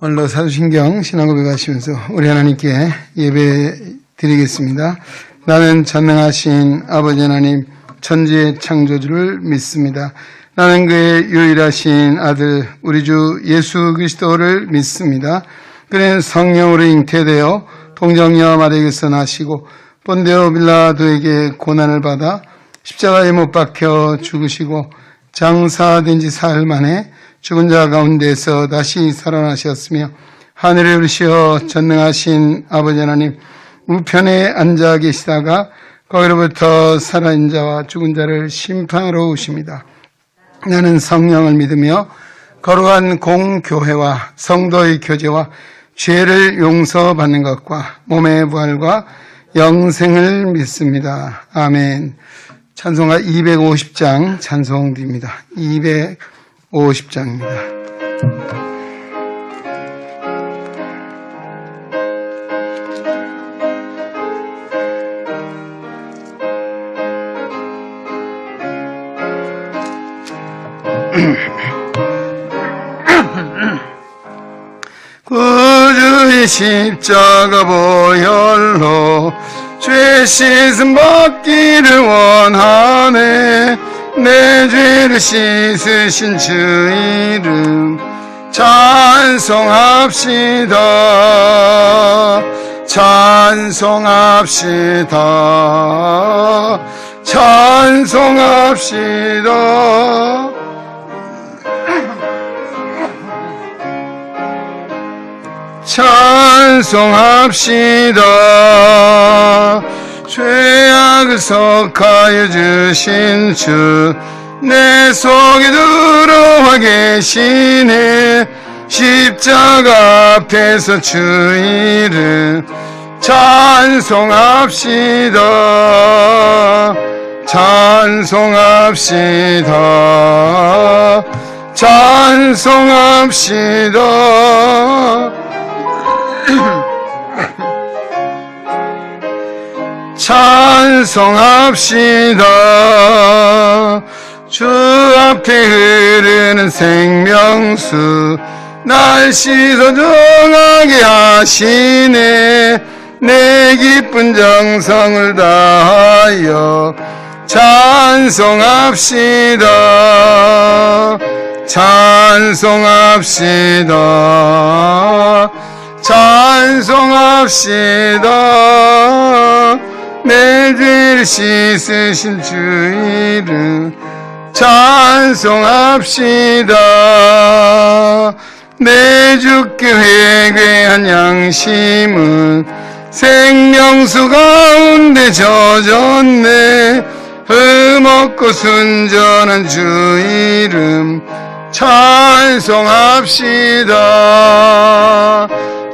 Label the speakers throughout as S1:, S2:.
S1: 오늘도 사도신경 신앙고백 하시면서 우리 하나님께 예배 드리겠습니다. 나는 전능하신 아버지 하나님 천지의 창조주를 믿습니다. 나는 그의 유일하신 아들 우리 주 예수 그리스도를 믿습니다. 그는 성령으로 잉태되어 동정녀 마리아에게서 나시고 본디오 빌라도에게 고난을 받아 십자가에 못 박혀 죽으시고 장사된 지 사흘 만에 죽은 자 가운데서 다시 살아나셨으며 하늘에 오르시어 전능하신 아버지 하나님 우편에 앉아 계시다가 거기로부터 살아있는 자와 죽은 자를 심판하러 오십니다. 나는 성령을 믿으며 거룩한 공교회와 성도의 교제와 죄를 용서받는 것과 몸의 부활과 영생을 믿습니다. 아멘. 찬송가 250장 찬송드립니다. 250장입니다. 구주의 십자가 보혈로 죄 씻음 받기를 원하네. 내 죄를 씻으신 주 이름 찬송합시다. 찬송합시다. 찬송합시다. 찬송합시다. 죄악을 속하여 주신 주 내 속에 들어와 계시네. 십자가 앞에서 주 이름 찬송합시다. 찬송합시다. 찬송합시다. 찬송합시다. 주 앞에 흐르는 생명수 날 씻어 정하게 하시네. 내 기쁜 정성을 다하여 찬송합시다. 찬송합시다. 찬송합시다. 내 죄를 씻으신 주 이름 찬송합시다. 내 주께 회개한 양심은 생명수 가운데 젖었네. 흠없고 순전한 주 이름 찬송합시다.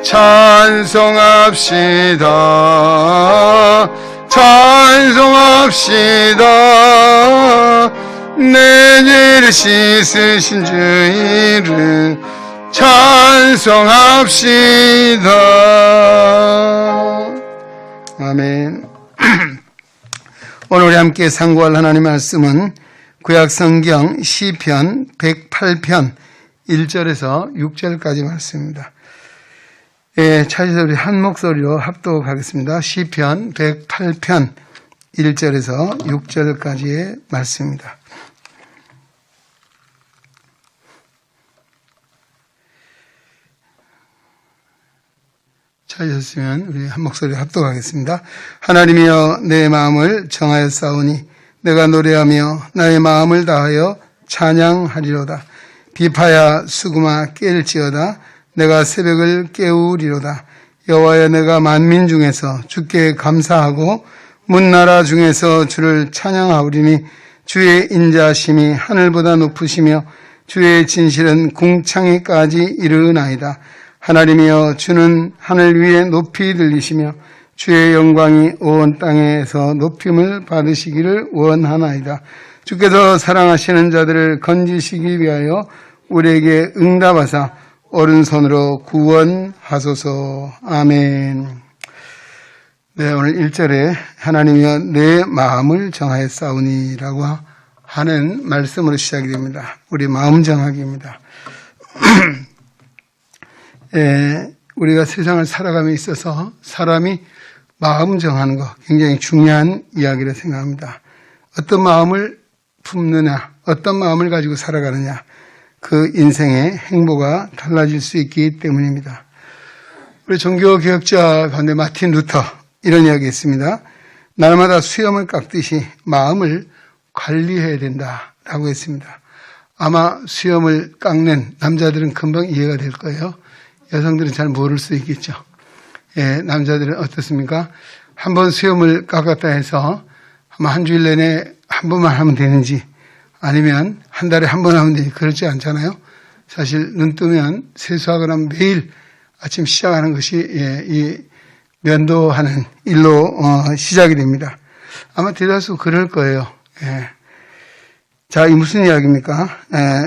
S1: 찬송합시다. 찬송합시다. 내 죄를 씻으신 주 이름 찬송합시다. 아멘. 오늘 우리 함께 상고할 하나님의 말씀은 구약성경 시편 108편 1절에서 6절까지 말씀입니다. 예, 찾으셔서 우리 한 목소리로 합독하겠습니다. 시편 108편 1절에서 6절까지의 말씀입니다. 찾으셨으면 우리 한 목소리로 합독하겠습니다. 하나님이여 내 마음을 정하였사오니 내가 노래하며 나의 마음을 다하여 찬양하리로다. 비파야 수금아 깰지어다. 내가 새벽을 깨우리로다. 여호와여 내가 만민 중에서 주께 감사하고 문나라 중에서 주를 찬양하오리니 주의 인자심이 하늘보다 높으시며 주의 진실은 궁창에까지 이르나이다. 하나님이여 주는 하늘 위에 높이 들리시며 주의 영광이 온 땅에서 높임을 받으시기를 원하나이다. 주께서 사랑하시는 자들을 건지시기 위하여 우리에게 응답하사 오른손으로 구원하소서. 아멘. 네, 오늘 1절에 하나님이여 내 마음을 정하였사오니라고 하는 말씀으로 시작이 됩니다. 우리 마음 정하기입니다. 우리가 세상을 살아감에 있어서 사람이 마음 정하는 거 굉장히 중요한 이야기를 생각합니다. 어떤 마음을 품느냐, 어떤 마음을 가지고 살아가느냐, 그 인생의 행보가 달라질 수 있기 때문입니다. 우리 종교개혁자 가운데 마틴 루터 이런 이야기 했습니다. 날마다 수염을 깎듯이 마음을 관리해야 된다라고 했습니다. 아마 수염을 깎는 남자들은 금방 이해가 될 거예요. 여성들은 잘 모를 수 있겠죠. 남자들은 어떻습니까? 한번 수염을 깎았다 해서 아마 한 주일 내내 한 번만 하면 되는지 아니면 한 달에 한 번 하면 되는지 그렇지 않잖아요. 사실 눈 뜨면 세수하거나 매일 아침 시작하는 것이 이 면도하는 일로 시작이 됩니다. 아마 대다수 그럴 거예요. 자, 이 무슨 이야기입니까?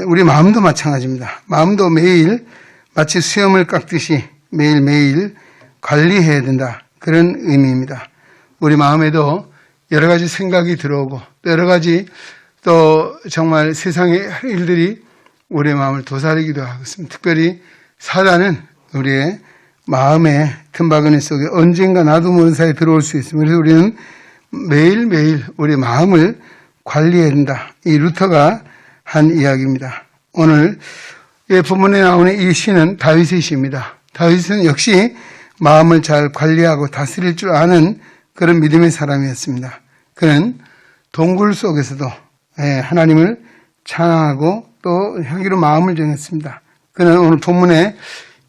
S1: 우리 마음도 마찬가지입니다. 마음도 매일 마치 수염을 깎듯이 매일매일 관리해야 된다. 그런 의미입니다. 우리 마음에도 여러 가지 생각이 들어오고 여러 가지 또 정말 세상의 일들이 우리의 마음을 도사리기도 하고 있습니다. 특별히 사단은 우리의 마음의 틈바구니 속에 언젠가 나도 모르는 사이에 들어올 수 있습니다. 그래서 우리는 매일매일 우리 마음을 관리해야 된다. 이 루터가 한 이야기입니다. 오늘 본문에 나오는 이 시는 다윗의 시입니다. 다윗은 역시 마음을 잘 관리하고 다스릴 줄 아는 그런 믿음의 사람이었습니다. 그는 동굴 속에서도 하나님을 찬양하고 또 향기로 마음을 정했습니다. 그는 오늘 본문에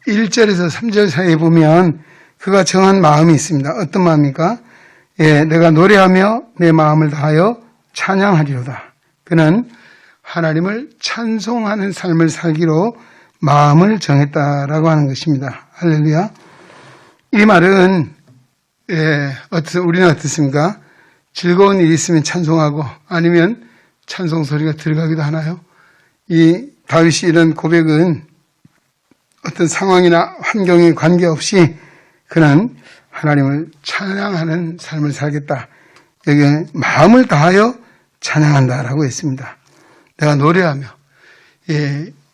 S1: 1절에서 3절 사이에 보면 그가 정한 마음이 있습니다. 어떤 마음입니까? 내가 노래하며 내 마음을 다하여 찬양하리로다. 그는 하나님을 찬송하는 삶을 살기로 마음을 정했다라고 하는 것입니다. 할렐루야. 이 말은 우리는 어떻습니까? 즐거운 일이 있으면 찬송하고 아니면 찬송 소리가 들어가기도 하나요? 이 다윗이 이런 고백은 어떤 상황이나 환경에 관계없이 그는 하나님을 찬양하는 삶을 살겠다. 여기 마음을 다하여 찬양한다라고 했습니다. 내가 노래하며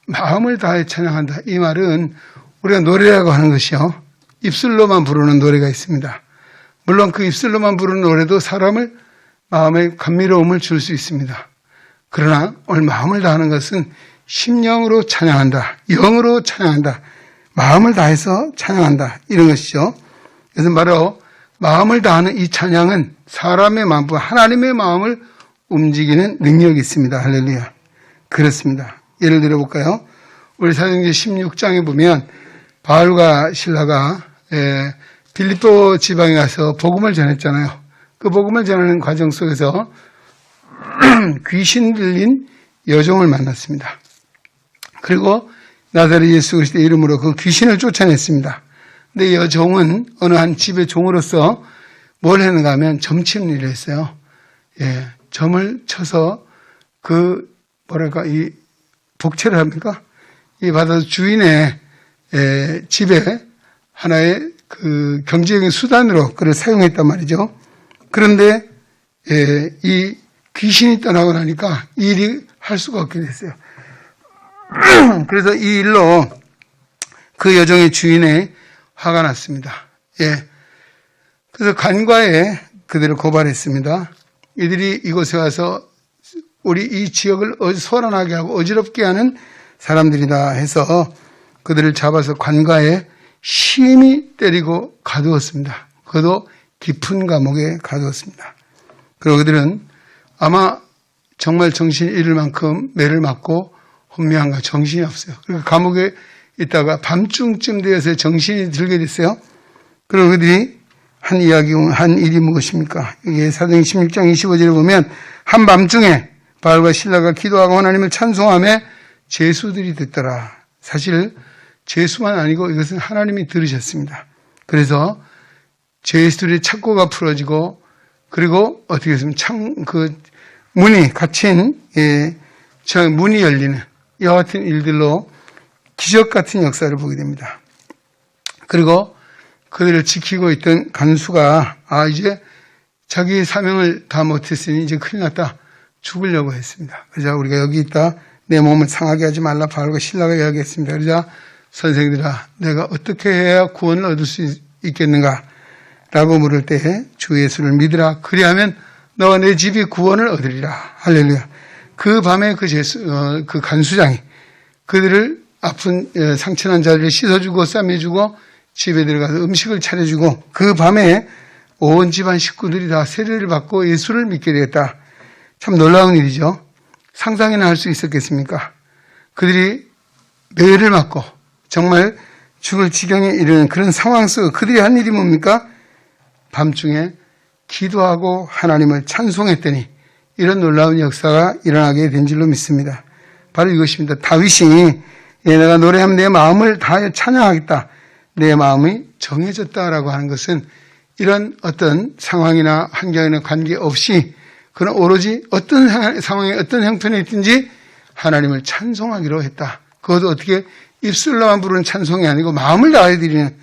S1: 마음을 다하여 찬양한다. 이 말은 우리가 노래라고 하는 것이요. 입술로만 부르는 노래가 있습니다. 물론 그 입술로만 부르는 노래도 사람을 마음의 감미로움을 줄 수 있습니다. 그러나 오늘 마음을 다하는 것은 심령으로 찬양한다. 영으로 찬양한다. 마음을 다해서 찬양한다. 이런 것이죠. 그래서 바로 마음을 다하는 이 찬양은 사람의 마음, 하나님의 마음을 움직이는 능력이 있습니다. 할렐루야. 그렇습니다. 예를 들어볼까요? 우리 사도행전 16장에 보면 바울과 실라가 빌립보 지방에 가서 복음을 전했잖아요. 그 복음을 전하는 과정 속에서 귀신 들린 여종을 만났습니다. 그리고 나사렛 예수 그리스도의 이름으로 그 귀신을 쫓아냈습니다. 근데 여종은 어느 한 집의 종으로서 뭘 했는가 하면 점치는 일을 했어요. 점을 쳐서 이 복채를 합니까? 이 받아서 주인의 집에 하나의 그 경제적인 수단으로 그를 사용했단 말이죠. 그런데 이 귀신이 떠나고 나니까 이 일이 할 수가 없게 됐어요. 그래서 이 일로 그 여종의 주인의 화가 났습니다. 그래서 간과에 그들을 고발했습니다. 이들이 이곳에 와서 우리 이 지역을 소란하게 하고 어지럽게 하는 사람들이다 해서 그들을 잡아서 관가에 심히 때리고 가두었습니다. 그것도 깊은 감옥에 가두었습니다. 그리고 그들은 아마 정말 정신이 잃을 만큼 매를 맞고 혼미한가 정신이 없어요. 그리고 감옥에 있다가 밤중쯤 되어서 정신이 들게 됐어요. 그리고 그들이 한 일이 무엇입니까? 여기 사도행전 16장 25절에 보면 한밤중에 바울과 실라가 기도하고 하나님을 찬송하며 제수들이 듣더라. 사실 제수만 아니고 이것은 하나님이 들으셨습니다. 그래서 제수들의 착고가 풀어지고 그리고 어떻게 했습니까? 문이 갇힌 문이 열리는 이와 같은 일들로 기적 같은 역사를 보게 됩니다. 그리고 그들을 지키고 있던 간수가 이제 자기의 사명을 다 못했으니 이제 큰일 났다. 죽으려고 했습니다. 그러자 우리가 여기 있다. 내 몸을 상하게 하지 말라 바울과 실라가 이야기했습니다. 그러자 선생들아, 내가 어떻게 해야 구원을 얻을 수 있겠는가? 라고 물을 때 주 예수를 믿으라. 그리하면 너와 내 집이 구원을 얻으리라. 할렐루야. 그 밤에 그 간수장이 그들을 아픈 상처난 자들을 씻어주고 싸매주고 집에 들어가서 음식을 차려주고 그 밤에 온 집안 식구들이 다 세례를 받고 예수를 믿게 되었다. 참 놀라운 일이죠. 상상이나 할 수 있었겠습니까? 그들이 매를 맞고 정말 죽을 지경에 이르는 그런 상황 속 그들이 한 일이 뭡니까? 밤중에 기도하고 하나님을 찬송했더니 이런 놀라운 역사가 일어나게 된 줄로 믿습니다. 바로 이것입니다. 다윗이 내가 노래하면 내 마음을 다하여 찬양하겠다. 내 마음이 정해졌다라고 하는 것은 이런 어떤 상황이나 환경이나 관계없이 그는 오로지 어떤 상황에 어떤 형편에 있든지 하나님을 찬송하기로 했다. 그것도 어떻게 입술로만 부르는 찬송이 아니고 마음을 다해 드리는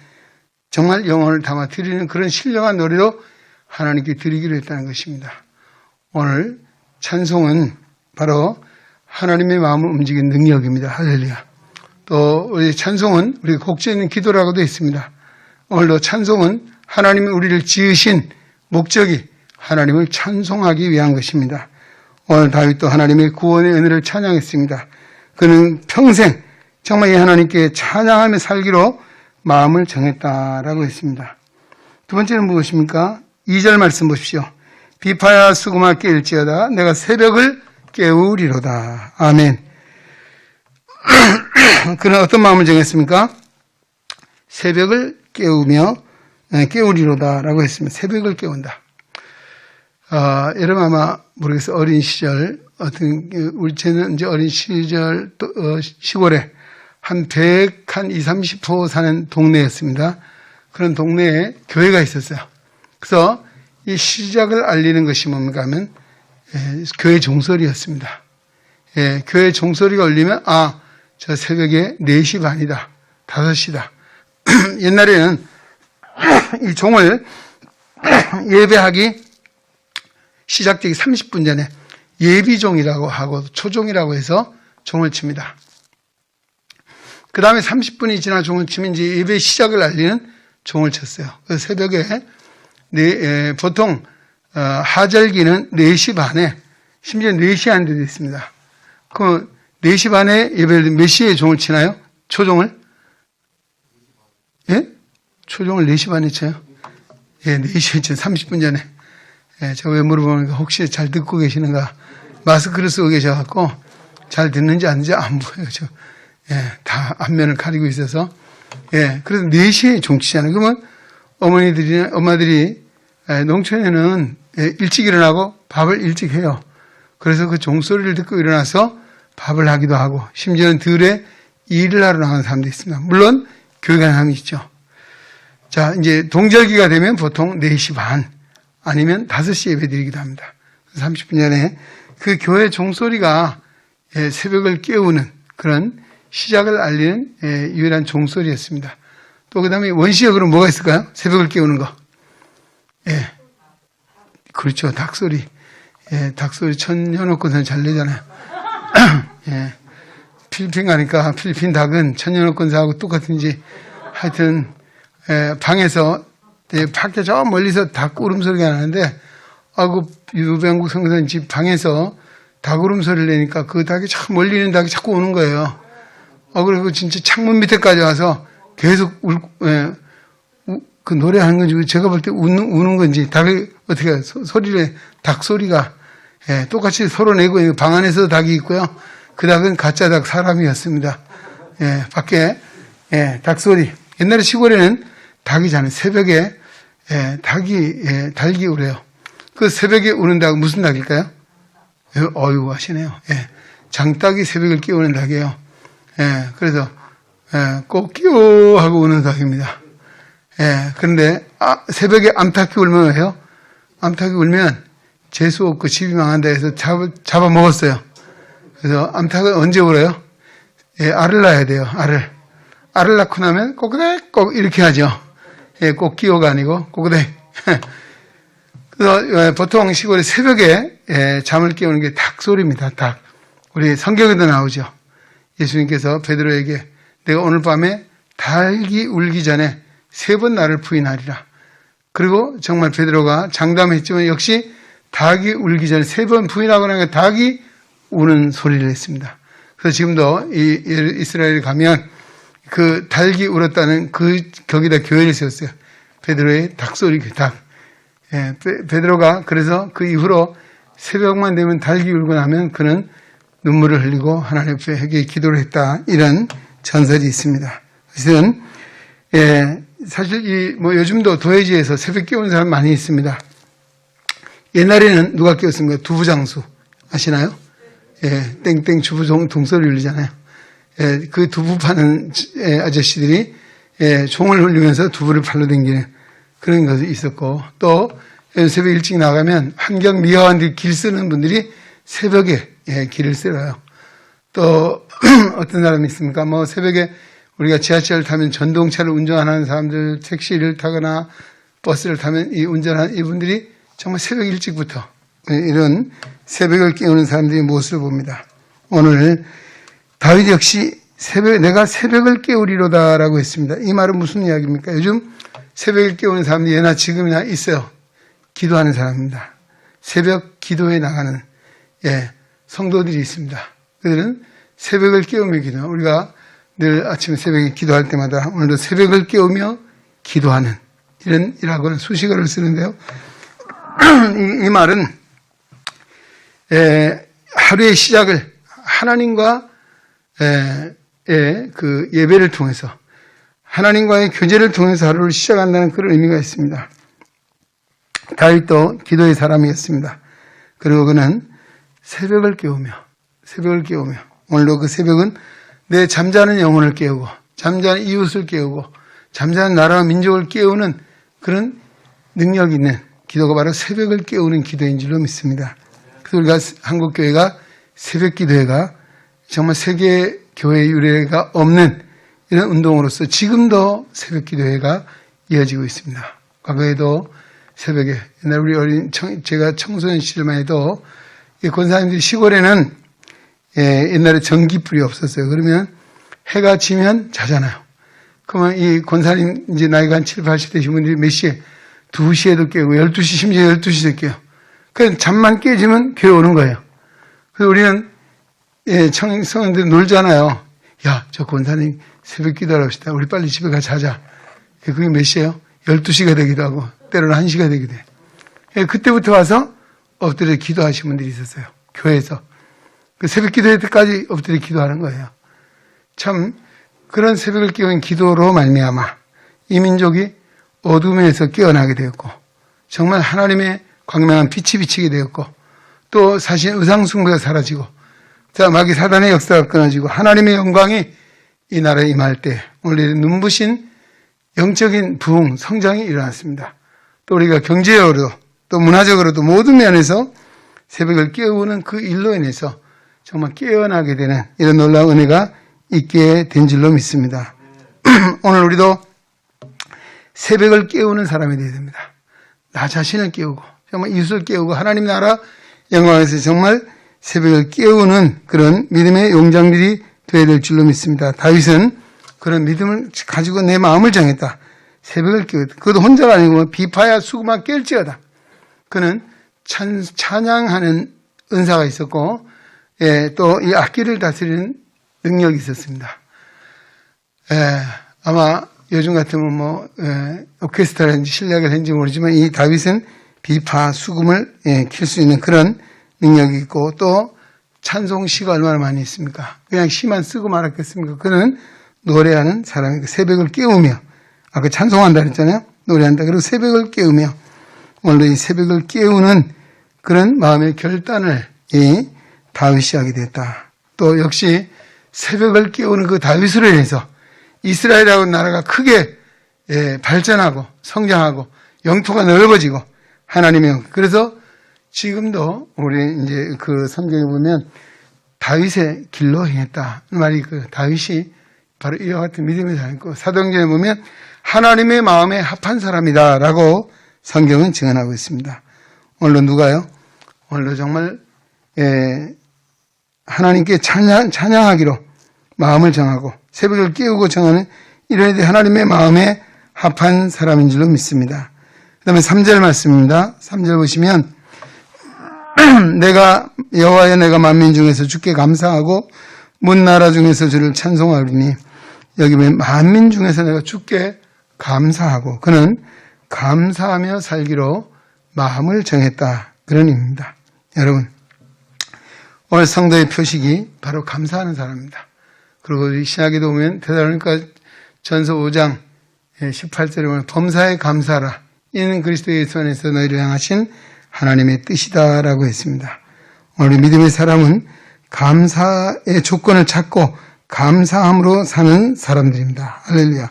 S1: 정말 영혼을 담아 드리는 그런 신령한 노래로 하나님께 드리기로 했다는 것입니다. 오늘 찬송은 바로 하나님의 마음을 움직이는 능력입니다. 할렐루야. 또 우리 찬송은 우리 곡지에 있는 기도라고도 있습니다. 오늘도 찬송은 하나님이 우리를 지으신 목적이 하나님을 찬송하기 위한 것입니다. 오늘 다윗도 하나님의 구원의 은혜를 찬양했습니다. 그는 평생 정말 이 하나님께 찬양하며 살기로 마음을 정했다라고 했습니다. 두 번째는 무엇입니까? 2절 말씀 보십시오. 비파야 수금아 깰지어다 내가 새벽을 깨우리로다. 아멘. 그는 어떤 마음을 정했습니까? 새벽을 깨우리로다라고 했습니다. 새벽을 깨운다. 여러분 아마 모르겠어요. 어린 시절 우리 저는 이제 어린 시절 시골에 한 120-30호 사는 동네였습니다. 그런 동네에 교회가 있었어요. 그래서 이 시작을 알리는 것이 뭡니까 하면 교회 종소리였습니다. 교회 종소리가 울리면 저 새벽에 4시 반이다. 5시다. 옛날에는 이 종을 예배하기 시작되기 30분 전에 예비종이라고 하고 초종이라고 해서 종을 칩니다. 그 다음에 30분이 지나 종을 치면 이제 예배 시작을 알리는 종을 쳤어요. 그래서 새벽에 보통 하절기는 4시 반에 심지어 4시 안 돼도 있습니다. 그 4시 반에 예배를 몇 시에 종을 치나요? 초종을? 예? 초종을 4시 반에 쳐요? 예, 4시에 쳐요. 30분 전에. 예, 제가 왜 물어보니까 혹시 잘 듣고 계시는가? 마스크를 쓰고 계셔갖고 잘 듣는지 안 듣는지 안 보여요. 예, 다 앞면을 가리고 있어서. 예, 그래서 4시에 종치잖아요. 그러면 엄마들이 농촌에는 일찍 일어나고 밥을 일찍 해요. 그래서 그 종소리를 듣고 일어나서 밥을 하기도 하고, 심지어는 들에 일을 하러 나가는 사람도 있습니다. 물론 교회 가는 사람이 있죠. 자, 이제 동절기가 되면 보통 4시 반 아니면 5시 예배 드리기도 합니다. 30분 전에 그 교회 종소리가 새벽을 깨우는 그런 시작을 알리는 유일한 종소리였습니다. 또 그 다음에 원시적으로 뭐가 있을까요? 새벽을 깨우는 거. 예. 그렇죠. 닭소리. 예, 닭소리 천 여놓고서는 잘 내잖아요. 예. 필리핀 가니까 필리핀 닭은 천 여놓고서하고 똑같은지 하여튼, 방에서 밖에 저 멀리서 닭 울음소리가 나는데, 그 유병국 성사님 집 방에서 닭 울음소리를 내니까 그 닭이 참 멀리 있는 닭이 자꾸 오는 거예요. 그리고 진짜 창문 밑에까지 와서 계속 그 노래하는 건지, 제가 볼 때 우는 건지, 닭이 어떻게, 소리를, 닭 소리가, 똑같이 서로 내고, 방 안에서도 닭이 있고요. 그 닭은 가짜 닭 사람이었습니다. 밖에, 닭 소리. 옛날에 시골에는 닭이잖아요. 새벽에, 닭이 울어요. 그 새벽에 우는 닭은 무슨 닭일까요? 어유 하시네요. 장닭이 새벽을 깨우는 닭이에요. 그래서, 꼭 끼우 하고 우는 닭입니다. 그런데, 새벽에 암탉이 울면 해요? 암탉이 울면 재수 없고 집이 망한다 해서 잡아먹었어요. 그래서 암탉은 언제 울어요? 알을 낳아야 돼요, 알을. 알을 낳고 나면 꼬그댁 꼭 이렇게 하죠. 꼭 끼워가 아니고 꼬그댁. 그래서 보통 시골에 새벽에 잠을 깨우는 게 닭 소리입니다, 닭. 우리 성경에도 나오죠. 예수님께서 베드로에게 내가 오늘 밤에 닭이 울기 전에 3번 나를 부인하리라. 그리고 정말 베드로가 장담했지만 역시 닭이 울기 전에 3번 부인하고 나니까 닭이 우는 소리를 했습니다. 그래서 지금도 이스라엘에 가면 그 닭이 울었다는 거기다 교회를 세웠어요. 베드로의 닭소리 닭. 예, 베드로가 그래서 그 이후로 새벽만 되면 닭이 울고 나면 그는 눈물을 흘리고 하나님 앞에 회개의 기도를 했다. 이런 전설이 있습니다. 그래서 사실 요즘도 도회지에서 새벽 깨우는 사람 많이 있습니다. 옛날에는 누가 깨웠습니까? 두부장수 아시나요? 예, 땡땡 주부 동소리 울리잖아요. 예, 그 두부 파는 아저씨들이 종을 울리면서 두부를 팔러 다니는 그런 것이 있었고, 또 새벽 일찍 나가면 환경 미화원들이 길 쓰는 분들이 새벽에 길을 쓸어요. 또 어떤 사람이 있습니까? 새벽에 우리가 지하철을 타면 전동차를 운전하는 사람들, 택시를 타거나 버스를 타면 이 운전하는 이분들이 정말 새벽 일찍부터 이런 새벽을 깨우는 사람들의 모습을 봅니다. 오늘 다윗 역시 내가 새벽을 깨우리로다라고 했습니다. 이 말은 무슨 이야기입니까? 요즘 새벽을 깨우는 사람들이 예나 지금이나 있어요. 기도하는 사람입니다. 새벽 기도에 나가는 성도들이 있습니다. 그들은 새벽을 깨우며 기도. 우리가 늘 아침에 새벽에 기도할 때마다 오늘도 새벽을 깨우며 기도하는 이라고는 수식어를 쓰는데요. 이 말은 하루의 시작을 하나님과 그 예배를 통해서 하나님과의 교제를 통해서 하루를 시작한다는 그런 의미가 있습니다. 다윗도 기도의 사람이었습니다. 그리고 그는 새벽을 깨우며 오늘도 그 새벽은 내 잠자는 영혼을 깨우고 잠자는 이웃을 깨우고 잠자는 나라와 민족을 깨우는 그런 능력 있는 기도가 바로 새벽을 깨우는 기도인 줄로 믿습니다. 그래서 우리가 한국교회가 새벽 기도회가 정말 세계 교회 유례가 없는 이런 운동으로서 지금도 새벽 기도회가 이어지고 있습니다. 과거에도 새벽에 옛날 우리 제가 청소년 시절만 해도 이 권사님들이 시골에는 옛날에 전기불이 없었어요. 그러면 해가 지면 자잖아요. 그러면 이 권사님 이제 나이가 한 7, 80 되신 분들이 몇 시에 2시에도 깨고 12시 심지어 12시도 깨요. 그냥 잠만 깨지면 교회 오는 거예요. 그래서 우리는 청소년들 놀잖아요. 야, 저 권사님 새벽 기도하러 합시다. 우리 빨리 집에 가 자자. 그게 몇 시예요? 12시가 되기도 하고 때로는 1시가 되기도 해요. 그때부터 와서 엎드려 기도하신 분들이 있었어요. 교회에서. 그 새벽 기도회 때까지 엎드려 기도하는 거예요. 참 그런 새벽을 깨운 기도로 말미암아 이 민족이 어둠에서 깨어나게 되었고 정말 하나님의 광명한 빛이 비치게 되었고 또 사실 의상숭배가 사라지고 자 마귀 사단의 역사가 끊어지고 하나님의 영광이 이 나라에 임할 때 오늘 눈부신 영적인 부흥, 성장이 일어났습니다. 또 우리가 경제적으로도 또 문화적으로도 모든 면에서 새벽을 깨우는 그 일로 인해서 정말 깨어나게 되는 이런 놀라운 은혜가 있게 된 줄로 믿습니다. 오늘 우리도 새벽을 깨우는 사람이 되어야 됩니다. 나 자신을 깨우고 정말 이웃을 깨우고 하나님 나라 영광에서 정말 새벽을 깨우는 그런 믿음의 용장들이 되어야 될 줄로 믿습니다. 다윗은 그런 믿음을 가지고 내 마음을 정했다. 새벽을 깨우다. 그것도 혼자가 아니고 비파야 수구만 깰지어다. 그는 찬양하는 은사가 있었고 또 이 악기를 다스리는 능력이 있었습니다. 아마 요즘 같으면 오케스트라를 했는지 실력을 했는지 모르지만 이 다윗은 비파, 수금을 킬 수 있는 그런 능력이 있고 또 찬송 시가 얼마나 많이 있습니까? 그냥 시만 쓰고 말았겠습니까? 그는 노래하는 사람이고 새벽을 깨우며 아까 찬송한다 그랬잖아요. 노래한다. 그리고 새벽을 깨우며 오늘도 이 새벽을 깨우는 그런 마음의 결단을 이 다윗이 하게 됐다. 또 역시 새벽을 깨우는 그 다윗으로 인해서 이스라엘이라는 나라가 크게 발전하고 성장하고 영토가 넓어지고 하나님의 영. 그래서 지금도 우리 이제 그 성경에 보면 다윗의 길로 행했다. 말이 그 다윗이 바로 이와 같은 믿음의 사람이고 사도행전에 보면 하나님의 마음에 합한 사람이다라고 성경은 증언하고 있습니다. 오늘도 누가요? 오늘도 정말 하나님께 찬양하기로 마음을 정하고 새벽을 깨우고 정하는 이런 애들이 하나님의 마음에 합한 사람인 줄로 믿습니다. 그 다음에 3절 말씀입니다. 3절 보시면 내가 여호와여 내가 만민 중에서 주께 감사하고 문 나라 중에서 주를 찬송하리니 여기 보면 만민 중에서 내가 주께 감사하고 그는 감사하며 살기로 마음을 정했다. 그런 의미입니다. 여러분 오늘 성도의 표식이 바로 감사하는 사람입니다. 그리고 우리 신약에도 보면 데살로니가 전서 5장 18절에 보면 범사에 감사하라. 이는 그리스도 예수 안에서 너희를 향하신 하나님의 뜻이다라고 했습니다. 오늘 믿음의 사람은 감사의 조건을 찾고 감사함으로 사는 사람들입니다. 할렐루야.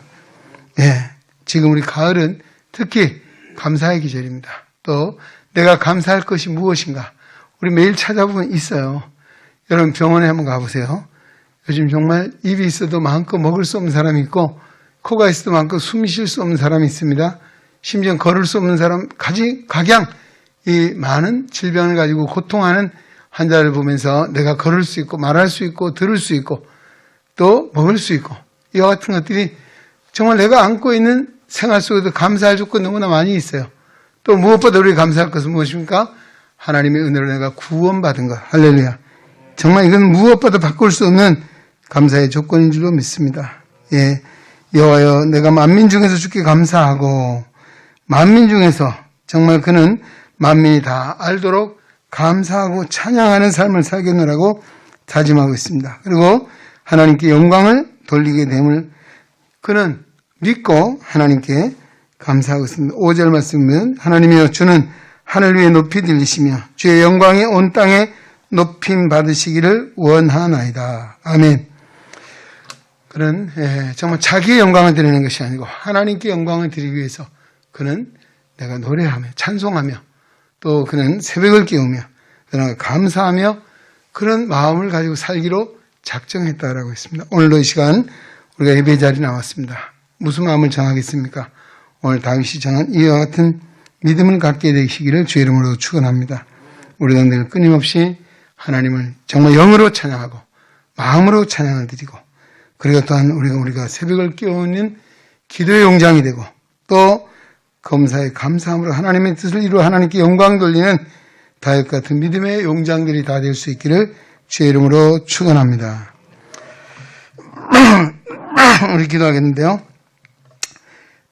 S1: 예, 지금 우리 가을은 특히 감사의 계절입니다. 또 내가 감사할 것이 무엇인가? 우리 매일 찾아보면 있어요. 여러분 병원에 한번 가보세요. 요즘 정말 입이 있어도 마음껏 먹을 수 없는 사람이 있고 코가 있어도 마음껏 숨이 쉴 수 없는 사람이 있습니다. 심지어 걸을 수 없는 사람, 각양 이 많은 질병을 가지고 고통하는 환자를 보면서 내가 걸을 수 있고 말할 수 있고 들을 수 있고 또 먹을 수 있고 이와 같은 것들이 정말 내가 안고 있는 생활 속에도 감사할 조건 너무나 많이 있어요. 또 무엇보다 우리 감사할 것은 무엇입니까? 하나님의 은혜로 내가 구원받은 것. 할렐루야. 정말 이건 무엇보다 바꿀 수 없는 감사의 조건인 줄로 믿습니다. 예, 여호와여 내가 만민 중에서 주께 감사하고 만민 중에서 정말 그는 만민이 다 알도록 감사하고 찬양하는 삶을 살겠노라고 다짐하고 있습니다. 그리고 하나님께 영광을 돌리게 됨을 그는 믿고 하나님께 감사하고 있습니다. 5절 말씀은 하나님이여 주는 하늘 위에 높이 들리시며 주의 영광이 온 땅에 높임 받으시기를 원하나이다. 아멘. 그는 정말 자기의 영광을 드리는 것이 아니고 하나님께 영광을 드리기 위해서 그는 내가 노래하며 찬송하며 또 그는 새벽을 깨우며 그러나 감사하며 그런 마음을 가지고 살기로 작정했다라고 했습니다. 오늘도 이 시간 우리가 예배 자리에 나왔습니다. 무슨 마음을 정하겠습니까? 오늘 다윗이 정한 이와 같은 믿음을 갖게 되시기를 주의 이름으로 축원합니다. 우리가 늘 끊임없이 하나님을 정말 영으로 찬양하고 마음으로 찬양을 드리고 그리고 또한 우리가 새벽을 깨우는 기도의 용장이 되고 또 검사의 감사함으로 하나님의 뜻을 이루어 하나님께 영광 돌리는 다윗 같은 믿음의 용장들이 다 될 수 있기를 주의 이름으로 축원합니다. 우리 기도하겠는데요.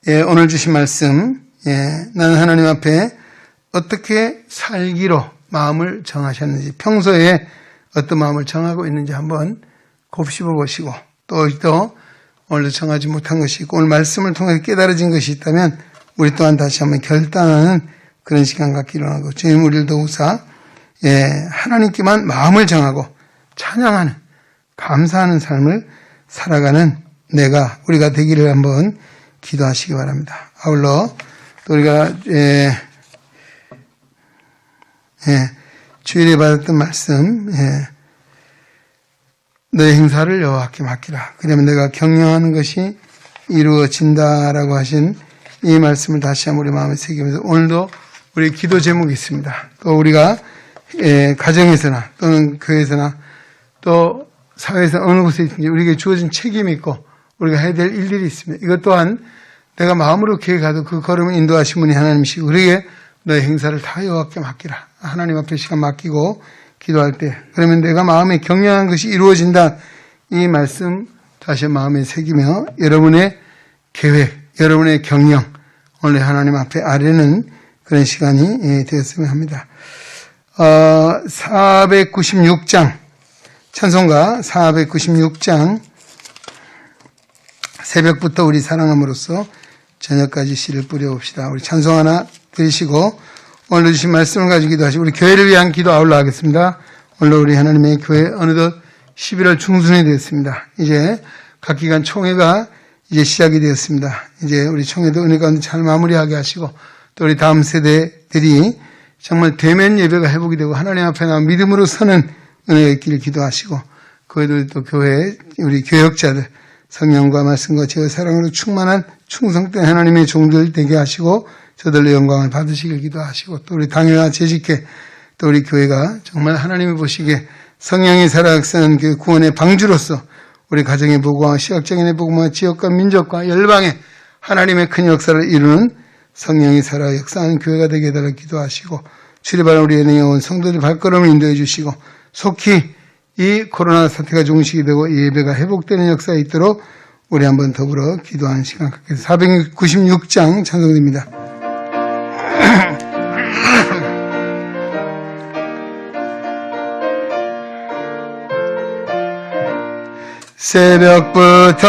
S1: 예, 오늘 주신 말씀, 나는 하나님 앞에 어떻게 살기로 마음을 정하셨는지, 평소에 어떤 마음을 정하고 있는지 한번 곱씹어 보시고, 또 오늘도 정하지 못한 것이 있고, 오늘 말씀을 통해 깨달아진 것이 있다면, 우리 또한 다시 한번 결단하는 그런 시간 갖기로 하고, 주님 우리를 도우사, 하나님께만 마음을 정하고, 찬양하는, 감사하는 삶을 살아가는 우리가 되기를 한번 기도하시기 바랍니다. 아울러 또 우리가 주일에 받았던 말씀 너의 행사를 여호와께 맡기라. 그러면 내가 경영하는 것이 이루어진다라고 하신 이 말씀을 다시 한번 우리 마음에 새기면서 오늘도 우리 기도 제목이 있습니다. 또 우리가 가정에서나 또는 교회에서나 또 사회에서 어느 곳에 있든지 우리에게 주어진 책임이 있고 우리가 해야 될 일들이 있습니다. 이것 또한 내가 마음으로 계획하도 그 걸음을 인도하신 분이 하나님이시고 우리에게 너의 행사를 다 여호와께 맡기라. 하나님 앞에 시간 맡기고 기도할 때 그러면 내가 마음에 경영한 것이 이루어진다. 이 말씀 다시 마음에 새기며 여러분의 계획, 여러분의 경영 오늘 하나님 앞에 아뢰는 그런 시간이 되었으면 합니다. 496장 찬송가 496장 새벽부터 우리 사랑함으로써 저녁까지 씨를 뿌려봅시다. 우리 찬송 하나 드리시고 오늘 주신 말씀을 가지고 기도하시고 우리 교회를 위한 기도 아울러 하겠습니다. 오늘 우리 하나님의 교회 어느덧 11월 중순이 되었습니다. 이제 각 기관 총회가 이제 시작이 되었습니다. 이제 우리 총회도 은혜 가운데 잘 마무리하게 하시고 또 우리 다음 세대들이 정말 대면 예배가 회복이 되고 하나님 앞에 나와 믿음으로 서는 은혜가 있기를 기도하시고 그에도 또 교회 우리 교역자들 성령과 말씀과 제의 사랑으로 충만한 충성된 하나님의 종들 되게 하시고 저들로 영광을 받으시길 기도하시고 또 우리 당회와 재직회 또 우리 교회가 정말 하나님이 보시기에 성령이 살아가는 그 구원의 방주로서 우리 가정의 복음화, 시각장애인의 복음화, 지역과 민족과 열방에 하나님의 큰 역사를 이루는 성령이 살아 역사하는 교회가 되게 해달라 기도하시고, 출입하는 우리 은혜에 온 성도들 발걸음을 인도해 주시고, 속히 이 코로나 사태가 종식이 되고 이 예배가 회복되는 역사가 있도록 우리 한번 더불어 기도하는 시간 갖겠습니다. 496장 찬송입니다. 새벽부터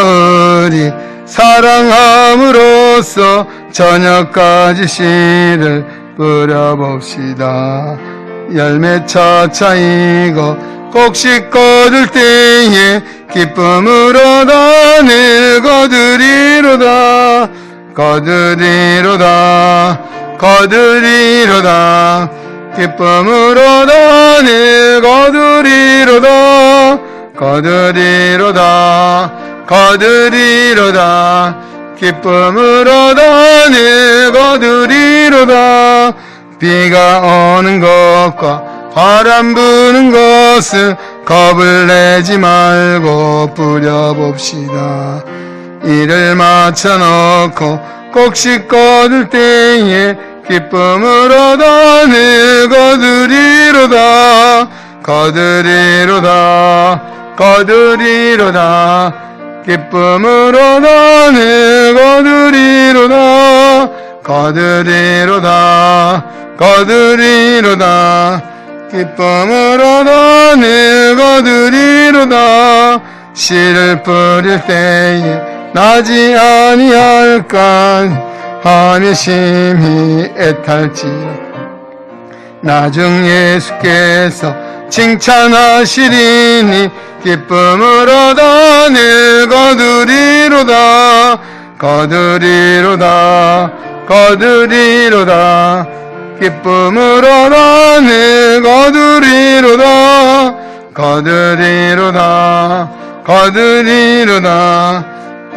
S1: 우리 사랑함으로써 저녁까지 씨를 뿌려봅시다. 열매 차차이고 곡식 거둘 때에 기쁨으로 단을 거두리로다. 거두리로다. 거두리로다. 기쁨으로 단을 거두리로다. 거두리로다. 거두리로다. 기쁨으로 단을 거두리로다. 비가 오는 것과 바람 부는 것은 겁을 내지 말고 뿌려봅시다. 이를 맞춰놓고 곡식 거둘 때에 기쁨으로 단을 거두리로다. 거두리로다. 거두리로다. 기쁨으로 단을 거두리로다. 거두리로다. 거두리로다. 기쁨으로 단을 거두리로다. 씨를 뿌릴 때에 나지 아니할까 하며 심히 애탈지라. 나중 예수께서 칭찬하시리니 기쁨으로 단을 거두리로다. 거두리로다. 거두리로다. 기쁨으로 단을 거두리로다. 거두리로다. 거두리로다.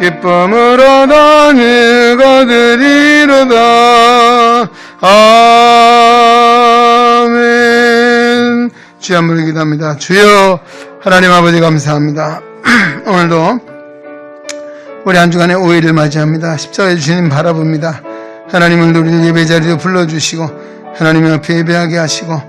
S1: 기쁨으로 단을 거두리로다. 아멘. 주여 한번 기도합니다. 주여 하나님 아버지 감사합니다. 오늘도 우리 한 주간의 5일을 맞이합니다. 십자가에 주님 바라봅니다. 하나님은 우리를 예배 자리로 불러주시고 하나님 앞에 예배하게 하시고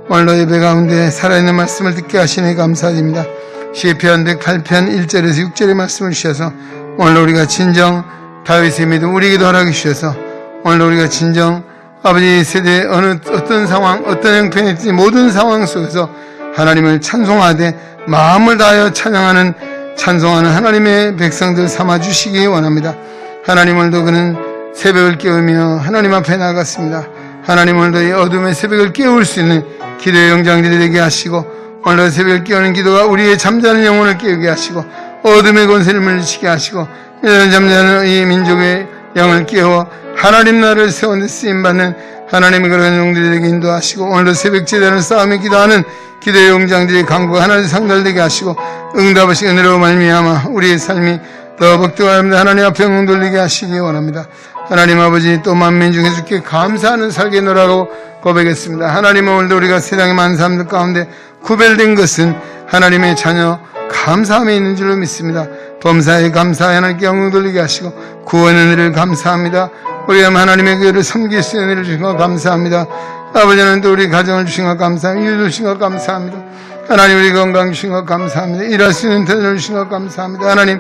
S1: 오늘도 예배 가운데 살아있는 말씀을 듣게 하시니 감사드립니다. 시편 108편 1절에서 6절의 말씀을 주셔서 오늘 우리가 진정 다윗의 믿음 우리에게도 허락해 주셔서 오늘 우리가 진정 아버지 세대 어떤 상황 어떤 형편이든지 모든 상황 속에서 하나님을 찬송하되 마음을 다하여 찬송하는 하나님의 백성들 삼아주시기 원합니다. 하나님 오늘도 그는 새벽을 깨우며 하나님 앞에 나갔습니다. 하나님 오늘도 이 어둠의 새벽을 깨울 수 있는 기도의 영장들이 되게 하시고 오늘도 새벽을 깨우는 기도가 우리의 잠자는 영혼을 깨우게 하시고 어둠의 권세를 물리치게 하시고 이런 잠자는 이 민족의 영을 깨워 하나님 나라를 세우는 쓰임받는 하나님의 그런 영들이 되게 인도하시고 오늘도 새벽 제단을 쌓으며 기도하는 기도의 영장들이 강구가 하나님 상달되게 하시고 응답하시 은혜로 말미암아 우리의 삶이 더 복되어갑니다. 하나님 앞에 영광 돌리게 하시기 원합니다. 하나님 아버지 또 만민 중에 주께 감사하는 살게노라고 고백했습니다. 하나님 오늘도 우리가 세상의 많은 사람들 가운데 구별된 것은 하나님의 자녀 감사함에 있는 줄로 믿습니다. 범사에 감사하여 하나님께 영광 돌리게 하시고 구원 은혜를 감사합니다. 우리가 하나님의 교회를 섬길 수 있는 은혜를 주신 것 감사합니다. 아버지는 또 우리 가정을 주신 것 감사합니다. 이웃을 주신 것 감사합니다. 하나님 우리 건강 주신 것 감사합니다. 일할 수 있는 터전을 주신 것 감사합니다. 하나님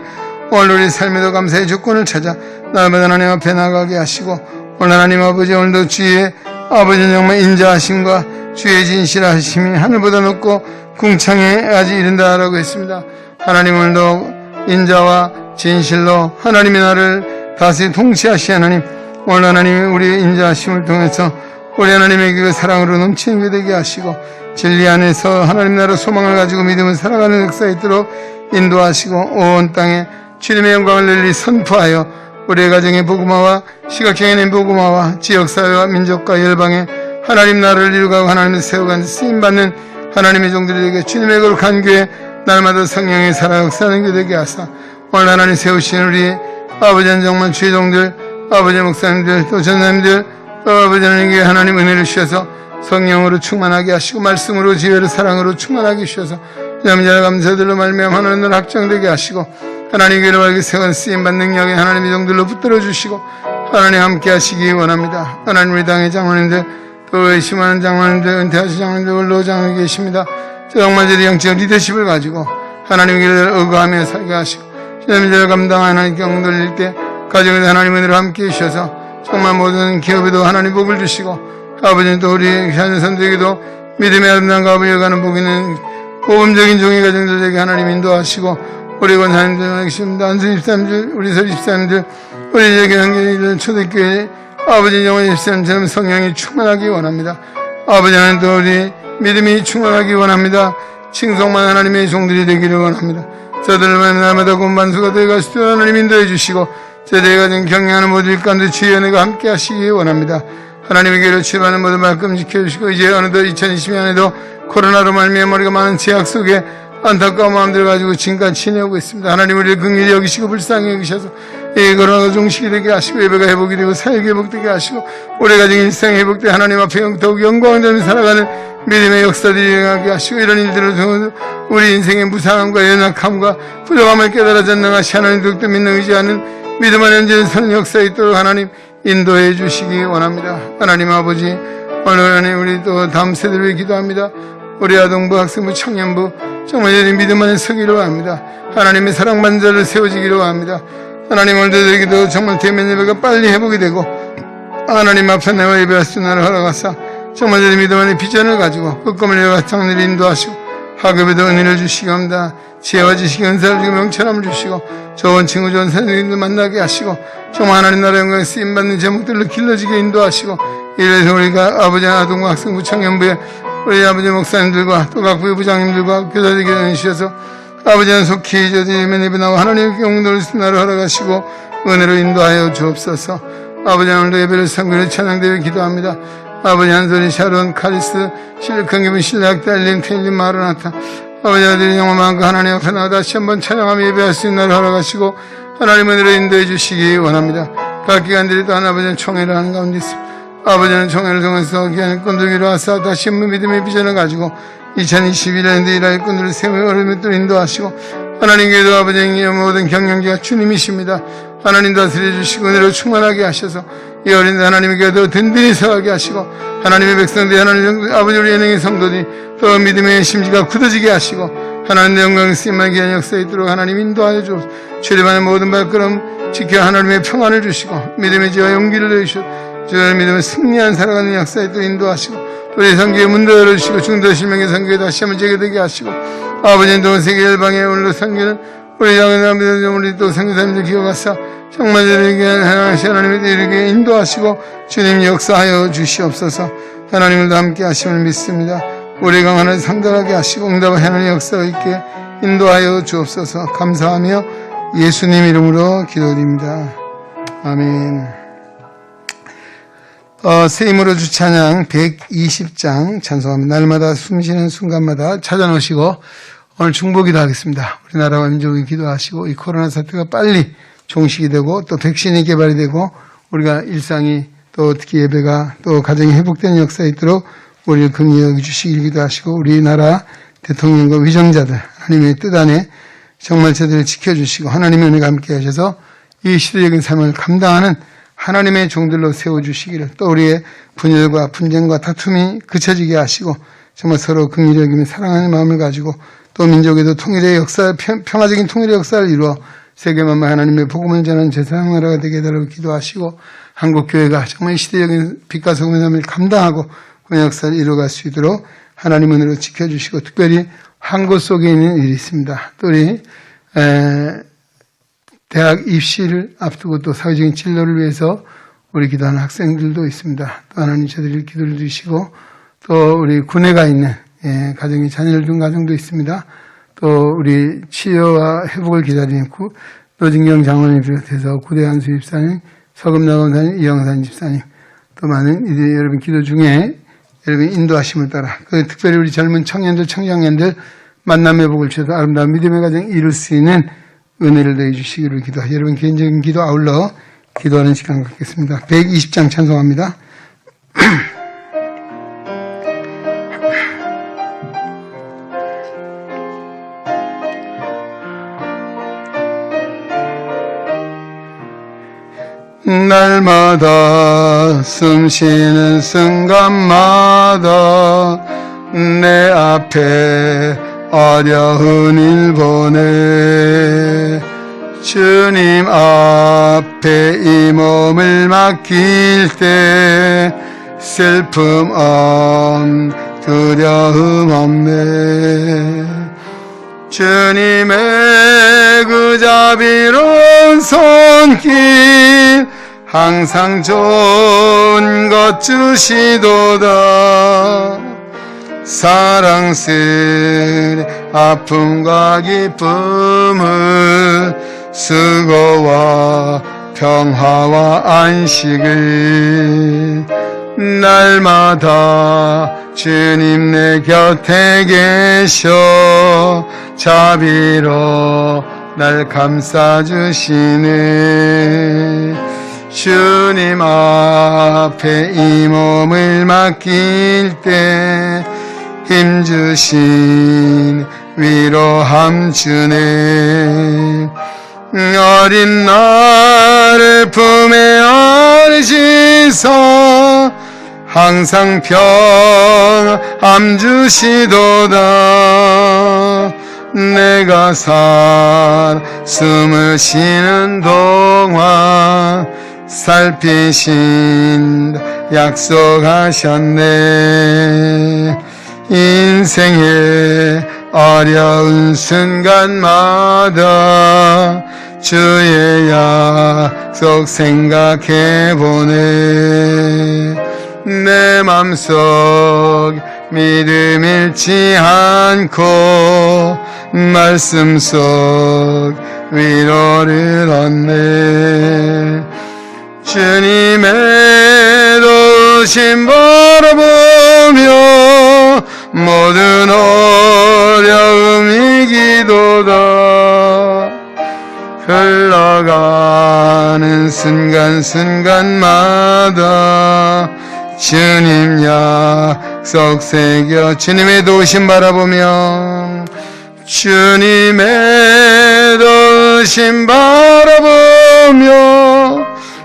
S1: 오늘 우리 삶에도 감사의 조건을 찾아 날마다 하나님 앞에 나가게 하시고 오늘 하나님 아버지 오늘도 주의 아버지는 정말 인자하심과 주의 진실하심이 하늘보다 높고 궁창에까지 이른다라고 했습니다. 하나님 오늘도 인자와 진실로 하나님의 나를 다시 통치하시 하나님 오늘 하나님이 우리의 인자하심을 통해서 우리 하나님의 그 사랑으로 넘치는 게 되게 하시고 진리 안에서 하나님 나라 소망을 가지고 믿음을 살아가는 역사에 있도록 인도하시고 온 땅에 주님의 영광을 널리 선포하여 우리의 가정의 복음화와 시각장애인의 복음화와 지역사회와 민족과 열방에 하나님 나라를 이루고 하나님을 세워가는 쓰임받는 하나님의 종들에게 주님의 거룩한 교회 날마다 성령의 살아 역사하는 교회 되게 하사 오늘 하나님 세우신 우리 아버지는 정말 주의 종들 아버지 목사님들 또 전사님들 또 아버지 하나님께 하나님 은혜를 주셔서 성령으로 충만하게 하시고 말씀으로 지혜로 사랑으로 충만하게 주셔서 남자 감사들로 말미암아 하나님을 확정되게 하시고 하나님 괴로워하게 세운 쓰임받는 능력에 하나님의 종들로 붙들어 주시고 하나님 함께 하시기 원합니다. 하나님 우리 당의 장로님들 또 의심하는 장로님들 은퇴하신 장로님들 원로 장로님 계십니다. 정말 저희 영적 리더십을 가지고 하나님의 길을 의거하며 살게 하시고 시대민들을 감당하는 하나님 경 돌릴 때 가정에도 하나님 은혜로 함께 해주셔서 정말 모든 기업에도 하나님 복을 주시고 아버지는 또 우리 자녀선들에게도 믿음의 아름다움과 아버지가는 복 있는 모범적인 종의 가정들에게 하나님 인도하시고 우리 권사님들 계십니다. 안수 집사님들 우리 설 집사님들 우리 예계 형제들 초대교회 아버지 영원 집사님처럼 성령이 충만하기 원합니다. 아버지는 또 우리 믿음이 충만하기 원합니다. 칭송만 하나님의 종들이 되기를 원합니다. 저들만 날마다 공반수가 되어갈 수 있도록 하나님 인도해 주시고 저희가 지금 경영하는 모든 일감들 주의 은혜가 함께 하시기 원합니다. 하나님에게로 치료하는 모든 말씀 지켜주시고 이제 어느덧 2020년에도 코로나로 말미암아 우리가 많은 제약 속에 안타까운 마음들을 가지고 지금까지 지내오고 있습니다. 하나님 우리를 긍휼히 여기시고 불쌍히 여기셔서 이 코로나가 종식이 되게 하시고 예배가 회복이 되고 사역이 회복되게 하시고 우리 가정 일상이 회복되어 하나님 앞에 더욱 영광되며 살아가는 믿음의 역사들이 일어나게 하시고 이런 일들을 통해서 우리 인생의 무상함과 연약함과 부족함을 깨달아 전능하시 하나님 더욱더 믿는 의지하는 믿음 안에 현재는 선 역사에 있도록 하나님 인도해 주시기 원합니다. 하나님 아버지 오늘 하나님 우리 또 다음 세대를 위해 기도합니다. 우리 아동부, 학생부, 청년부 정말 저희 믿음 안에 서기로 합니다. 하나님의 사랑받는 자를 세워지기로 합니다. 하나님 오늘들에게도 정말 대면 예배가 빨리 회복이 되고 하나님 앞에 내와 예배할 수 있는 날을 허락하사 정말 저희 믿음 안에 비전을 가지고 끝금을 내가 장례를 인도하시고 학업에도 은혜를 주시기 합니다. 지혜와 지식의 은사를 주고 명철함을 주시고 좋은 친구 좋은 선생님들 만나게 하시고 정말 하나님 나라 영광에 쓰임받는 제목들로 길러지게 인도하시고 이래서 우리가 아버지 아동과 학생부 청년부에 우리 아버지 목사님들과 또 각 부의 부장님들과 교사들에게 은혜주셔서 아버지는 속히 저들이 예배 나와 하나님의 경도를 나를 허락하시고 은혜로 인도하여 주옵소서. 아버지 오늘도 예배를 상급을 찬양대회 기도합니다. 아버지 한솔이 샤론 카리스 실력한기분 신뢰학 달림 텔림 마르나타 아버지 아들이 영원 마음과 하나님 앞에 나와 다시 한번 찬양하며 예배할 수 있는 날을 허락하시고 하나님 은혜로 인도해 주시기 원합니다. 각 기관들이 또 하나님의 총회를 하는 가운데 있습니다. 아버지는 총회를 통해서 기한의 꾼들 위로하사 다시 한번 믿음의 비전을 가지고 2021년에 일할 꾼들을 세우며 어려움을 또 인도하시고 하나님께도 아버지의 모든 경영자가 주님이십니다. 하나님 다스려 주시고 은혜로 충만하게 하셔서 이 어린 하나님께도 든든히 서하게 하시고 하나님의 백성들이 하나님 아버지 우리 예능의 성도들이 또 믿음의 심지가 굳어지게 하시고 하나님의 영광 쓰임만 귀한 역사에 있도록 하나님 인도하여 주옵소서. 출입하는 모든 발걸음 지켜 하나님의 평안을 주시고 믿음의 지와 용기를 내주시고 주의 믿음을 승리한 살아가는 역사에 또 인도하시고 우리 성교의 문도 열어주시고 중도 실명의 성교에 다시 한번 재개되게 하시고 아버지는 또 세계 열방에 오늘도 성교는 우리 장로님들 우리 또 성교사님들 기억하사 정말 저에게 하나님의 이르게 인도하시고 주님 역사하여 주시옵소서. 하나님을도 함께 하심을 믿습니다. 우리 강하늘 상달하게 하시고 응답을 하나님의 역사가 있게 인도하여 주옵소서. 감사하며 예수님 이름으로 기도드립니다. 아멘. 새 힘으로 주 찬양 120장 찬송합니다. 날마다 숨쉬는 순간마다 찾아놓으시고 오늘 중보기도 하겠습니다. 우리나라와 민족이 기도하시고 이 코로나 사태가 빨리 종식이 되고 또 백신이 개발이 되고 우리가 일상이 또 특히 예배가 또 가정이 회복되는 역사에 있도록 우리를 긍휼히 여기주시길 기도하시고 우리나라 대통령과 위정자들 하나님의 뜻 안에 정말 저들을 지켜주시고 하나님의 은혜가 함께 하셔서 이 시대적인 삶을 감당하는 하나님의 종들로 세워주시기를 또 우리의 분열과 분쟁과 다툼이 그쳐지게 하시고 정말 서로 긍휼히 여기며 사랑하는 마음을 가지고 또 민족에도 통일의 역사, 평화적인 통일의 역사를 이루어 세계만물 하나님의 복음을 전하는 제사장 나라가 되게 해달라고 기도하시고 한국교회가 정말 시대적인 빛과 소금의 삶을 감당하고 그 역사를 이루어갈 수 있도록 하나님 은혜로 지켜주시고 특별히 한 곳 속에 있는 일이 있습니다. 또 우리 대학 입시를 앞두고 또 사회적인 진로를 위해서 우리 기도하는 학생들도 있습니다. 또 하나님 저들이 기도를 주시고 또 우리 군에 가 있는 가정이 자녀를 둔 가정도 있습니다. 또 우리 치료와 회복을 기다리는 노진경 장로님 비롯해서 구대한 수집사님, 서금나검사님, 이영사님 집사님 또 많은 이들 여러분 기도 중에 여러분 인도하심을 따라 특별히 우리 젊은 청년들, 청장년들 만남의 복을 주셔서 아름다운 믿음의 가정 이룰 수 있는 은혜를 내주시기를 기도하고 여러분 개인적인 기도 아울러 기도하는 시간 갖겠습니다. 120장 찬송합니다. 날마다 숨쉬는 순간마다 내 앞에 어려운 일 보내 주님 앞에 이 몸을 맡길 때 슬픔 두려움 없네. 주님의 그 자비로운 손길 항상 좋은 것 주시도다. 사랑스레 아픔과 기쁨을 수고와 평화와 안식을 날마다 주님 내 곁에 계셔 자비로 날 감싸주시네. 주님 앞에 이 몸을 맡길 때 힘주신 위로함 주네. 어린 나를 품에 안으시서 항상 평안 주시도다. 내가 숨을 쉬는 동안 살피신 약속하셨네. 인생의 어려운 순간마다 주의 약속 생각해보네. 내 맘속 믿음 잃지 않고 말씀 속 위로를 얻네. 주님의 도우심 바라보며 모든 어려움 이기도다. 흘러가는 순간순간마다 주님 약속 새겨 주님의 도우심 바라보며 주님의 도우심 바라보며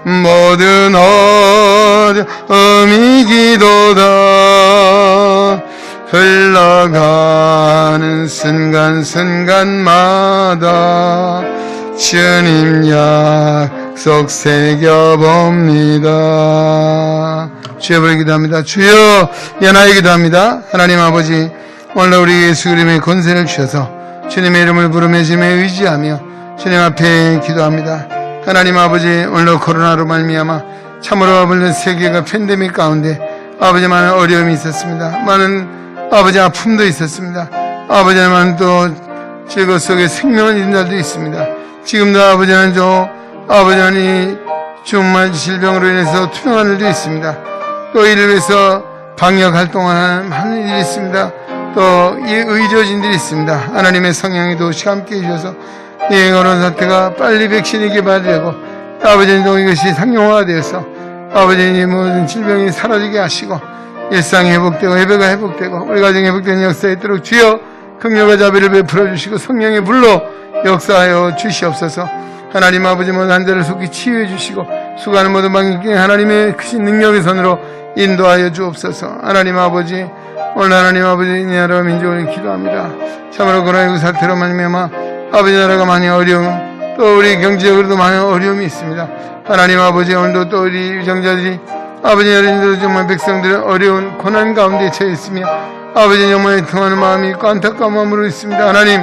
S1: 모든 어려움 이기도다. 흘러가는 순간순간마다 주님 약속 새겨봅니다. 주여 부르 기도합니다. 주여 연하여 기도합니다. 하나님 아버지, 오늘 우리 예수 그리스도의 권세를 주셔서 주님의 이름을 부르며 주님의 의지하며 주님 앞에 기도합니다. 하나님 아버지, 오늘 코로나로 말미암아 참으로 아버지 세계가 팬데믹 가운데 아버지 많은 어려움이 있었습니다. 많은 아버지 아픔도 있었습니다. 아버지는 또 질거 속에 생명을 잃은 자도 있습니다. 지금도 아버지는 아버지는 정말 질병으로 인해서 투병하는 일도 있습니다. 또 이를 위해서 방역 활동하는 많은 일이 있습니다. 또 이 의료진들이 있습니다. 하나님의 성령의 도우시가 함께 해주셔서 이 코로나 사태가 빨리 백신이 개발되고 아버지는 이것이 상용화되어서 아버지의 모든 질병이 사라지게 하시고 일상이 회복되고 예배가 회복되고 우리 가정이 회복되는 역사에 있도록 주여 긍휼과 자비를 베풀어 주시고 성령의 불로 역사하여 주시옵소서. 하나님 아버지 모든 환자를 속히 치유해 주시고 수고하는 모든 방역에 하나님의 크신 능력의 손으로 인도하여 주옵소서. 하나님 아버지, 오늘 하나님 아버지 이 나라와 민족을 기도합니다. 참으로 코로나19 사태로 말미암아 아버지 나라가 많이 어려움, 또 우리 경제적으로도 많은 어려움이 있습니다. 하나님 아버지, 오늘도 또 우리 유정자들이 아버지 어린이들 정말 백성들의 어려운 고난 가운데 처해 있으며 아버지 정말 통하는 마음이 있고 안타까운 마음으로 있습니다. 하나님,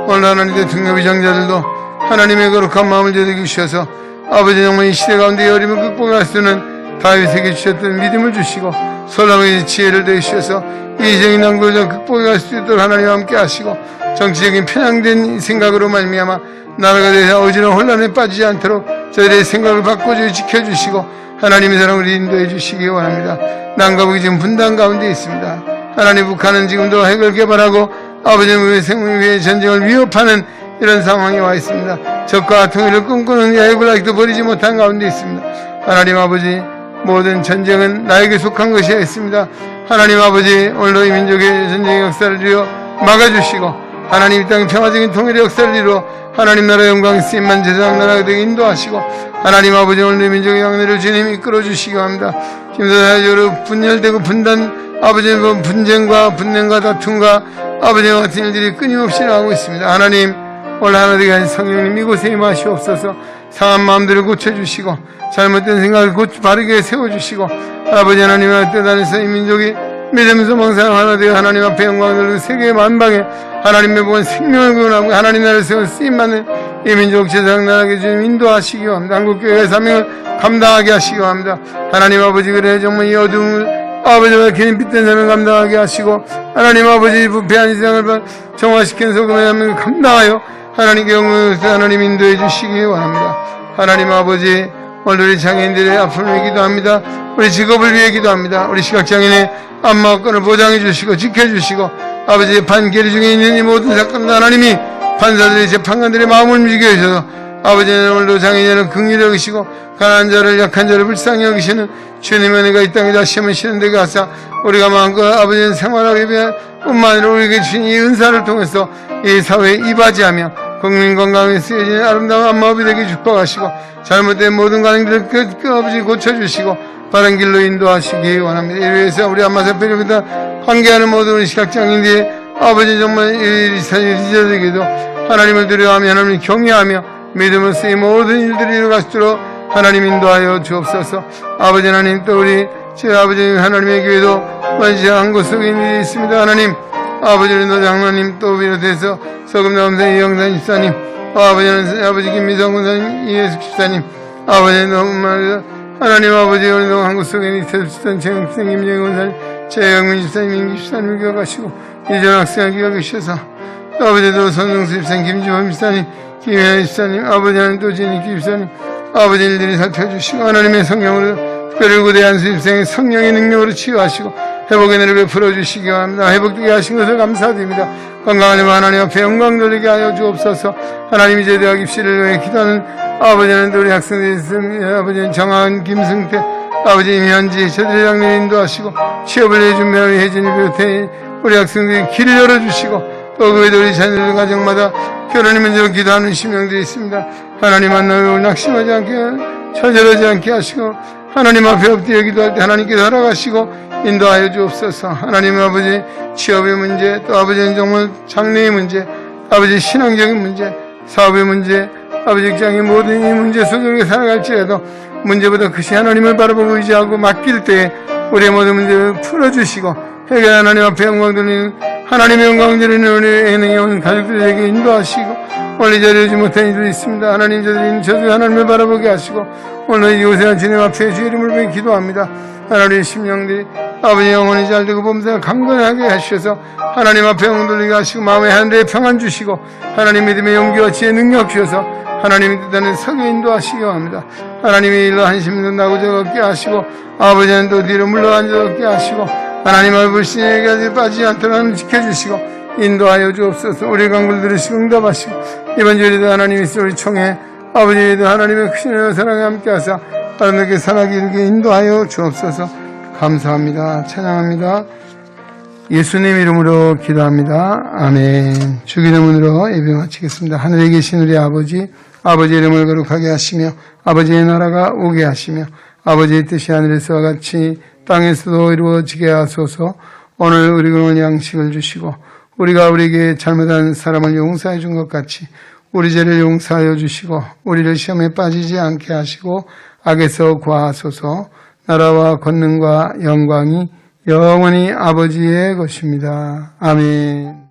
S1: 오늘 하나님 대통령 위정자들도 하나님의 거룩한 마음을 저에게 주셔서 아버지 정말 이 시대 가운데 어려움을 극복할 수 있는 다윗에게 주셨던 믿음을 주시고 솔로몬의 지혜를 내주셔서 이적인 낭비를 극복할 수 있도록 하나님과 함께 하시고 정치적인 편향된 생각으로 말미암아 나라가 대해서 어지러운 혼란에 빠지지 않도록 저희들의 생각을 바꿔주고 지켜주시고 하나님의 사랑을 인도해 주시기 원합니다. 남과 북이 지금 분단 가운데 있습니다. 하나님, 북한은 지금도 핵을 개발하고 아버지의 생명 위에 전쟁을 위협하는 이런 상황이 와 있습니다. 적과 통일을 꿈꾸는 야욕을 아직도 버리지 못한 가운데 있습니다. 하나님 아버지, 모든 전쟁은 나에게 속한 것이야 있습니다. 하나님 아버지, 오늘도 이 민족의 전쟁의 역사를 이어 막아주시고 하나님 이 땅의 평화적인 통일의 역사를 이루어 하나님 나라의 영광이 쓰임만 제사장 나라가 되게 인도하시고 하나님 아버지 오늘 민족의 양내를 주님 이끌어 주시기 바랍니다. 지금도 사회적으로 분열되고 분단 아버지 분쟁과 분냉과 다툼과 아버지와 같은 일들이 끊임없이 나오고 있습니다. 하나님 오늘 하나 되게 하신 성령님 이곳에 임하시옵소서. 상한 마음들을 고쳐주시고 잘못된 생각을 바르게 세워주시고 아버지 하나님의 뜻 안에서 이 민족이 믿으면서 멍상 하나 되어 하나님 앞에 영광을 돌리고 세계 만방에 하나님의 복은 생명을 구원하고 하나님 나라를 세워 쓰임받는 이 민족 제사장 나라에게 주님 인도하시기 바랍니다. 한국교회의 사명을 감당하게 하시기 바랍니다. 하나님 아버지 그래 정말 이 어둠을 아버지와 괜히 빛된 사명 감당하게 하시고 하나님 아버지 부패한 이 세상을 정화시키는 소금의 사명을 감당하여 하나님께 영광을 하나님 인도해 주시기 바랍니다. 하나님 아버지 오늘 우리 장애인들의 아픔을 위해 기도합니다. 우리 직업을 위해 기도합니다. 우리 시각장애인의 안마권을 보장해 주시고 지켜주시고 아버지의 판결 중에 있는 이 모든 사건도 하나님이 판사들의 재판관들의 마음을 움직여 주셔서 아버지는 오늘도 장애인을 긍휼히 여기시고 가난한 자를 약한 자를 불쌍히 여기시는 주님의 은혜가 이 땅에 다시 한번 실현되게 하사 우리가 마음껏 아버지는 생활하기 위한 뿐만 아니라 우리에게 주신 이 은사를 통해서 이 사회에 이바지하며 국민 건강에 쓰여지는 아름다운 안마업이 되게 축복하시고 잘못된 모든 관행들을 아버지 고쳐주시고 바른 길로 인도하시기 원합니다. 이를 위해서 우리 안마사표로부터 관계하는 모든 우리 시각장애인들의 아버지 정말 이리저리게도 하나님을 두려워하며 하나님을 경외하며 믿음으로써 이 모든 일들을 이루어갈 수 있도록 하나님 인도하여 주옵소서. 아버지 하나님 또 우리 제 아버지 하나님의 교회도 만지 한 곳 속에 일이 있습니다. 하나님 아버지 노장로님 또 비롯해서 서금남사 이영산 집사님 아버지 김미성 군사님 이예숙 집사님 아버지 너무 하나님 아버지 우리 한국 속에 이태수 집사님 최영생 김정희 군사님 최영민 집사님 임기 집사님을 기억하시고 이전 학생을 기억하셔서 아버지도 손정수 집사님 김지범 집사님 김혜연 집사님 아버지 하나님 또 진익기 집사님 아버지 일들이 살펴주시고 하나님의 성령으로 특별히 구대 한수 집사님의 성령의 능력으로 치유하시고 회복의 은혜를 베풀어 주시기 바랍니다. 회복되게 하신 것을 감사드립니다. 건강한 하나님 앞에 영광 돌리게 하여 주옵소서. 하나님 이제 대학 입시를 위해 기도하는 아버지는 우리 학생들이 있습니다. 아버지는 정한 김승태 아버지 임현지 저들의 장례 인도하시고 취업을 위해 준비하는 혜진이 비롯해 우리 학생들이 길을 열어주시고 또 그 외에도 우리 자녀들 가정마다 결혼의 문제로 기도하는 심령들이 있습니다. 하나님 만나며 낙심하지 않게 좌절하지 않게 하시고 하나님 앞에 엎드려 기도할 때 하나님께서 허락하시고 인도하여 주옵소서. 하나님 아버지 취업의 문제 또 아버지는 정말 장래의 문제 아버지 신앙적인 문제 사업의 문제 아버지 직장의 모든 이 문제 속에 살아갈지라도 문제보다 크신 하나님을 바라보고 의지하고 맡길 때 우리의 모든 문제를 풀어주시고 회개 하나님 앞에 영광 돌리는 하나님의 영광 드리는 우리 은행에 온 가족들에게 인도하시고 오늘 이 자리에 오지 못한 이들이 있습니다. 하나님 저도 하나님을 바라보게 하시고 오늘 이곳에 주님 앞에 주의 이름을 위해 기도합니다. 하나님의 심령들이 아버지 영혼이 잘되고 범사가 강건하게 하셔서 하나님 앞에 영광 돌리게 하시고 마음에 하늘에 평안 주시고 하나님 믿음의 용기와 지혜의 능력 주셔서 하나님의 뜻하는 서게 인도하시기 바랍니다. 하나님의 일로 한심도 나고자 얻게 하시고 아버지는 또 뒤로 물러앉아 얻게 하시고 하나님의 불신에게 빠지지 않도록 하나님 지켜주시고 인도하여 주옵소서. 우리 간구를 들으시고 응답하시고 이번 주에도 하나님이 있어 우리 총회 아버지에도 하나님의 크신 은혜와 사랑에 함께 하사 아름답게 살아가게 이르게 인도하여 주옵소서. 감사합니다. 찬양합니다. 예수님 이름으로 기도합니다. 아멘. 주기도문으로 예배 마치겠습니다. 하늘에 계신 우리 아버지 아버지의 이름을 거룩하게 하시며 아버지의 나라가 오게 하시며 아버지의 뜻이 하늘에서와 같이 땅에서도 이루어지게 하소서. 오늘 우리에게 양식을 주시고 우리가 우리에게 잘못한 사람을 용서해 준 것 같이 우리 죄를 용서하여 주시고 우리를 시험에 빠지지 않게 하시고 악에서 구하소서. 나라와 권능과 영광이 영원히 아버지의 것입니다. 아멘.